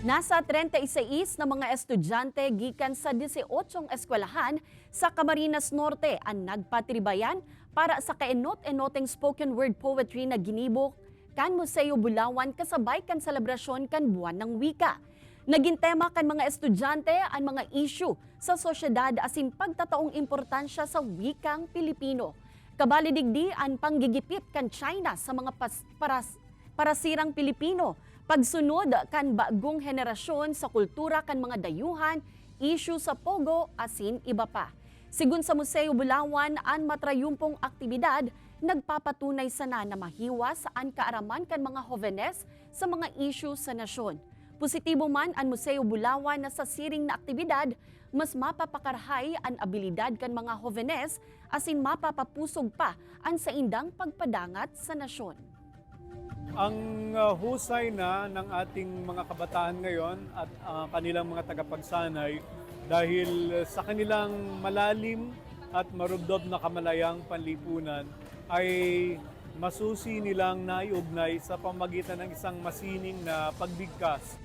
Nasa 36 na mga estudyante gikan sa 18 eskwelahan sa Camarines Norte ang nagpatribayan para sa kaenot-enoteng spoken word poetry na ginibok kan Museo Bulawan kasabay kan selebrasyon kan Buwan ng Wika. Naging tema kan mga estudyante ang mga issue sa sosyedad asin pagtataong importansya sa wikang Pilipino. Kabalidigdi ang panggigipit kan China sa mga parasirang Pilipino, pagsunod kan bagong henerasyon sa kultura kan mga dayuhan, issue sa pogo, asin iba pa. Sigun sa Museo Bulawan, ang matrayumpong aktibidad nagpapatunay sana na mahiwas ang kaaraman kan mga hovenes sa mga issue sa nasyon. Positibo man ang Museo Bulawan na sa siring na aktibidad, mas mapapakarhay ang abilidad kan mga hovenes asin mapapapusog pa ang sa indang pagpadangat sa nasyon. Ang husay na ng ating mga kabataan ngayon at kanilang mga tagapagsanay dahil sa kanilang malalim at marubdob na kamalayang panlipunan ay masusi nilang naiugnay sa pamagitan ng isang masining na pagbigkas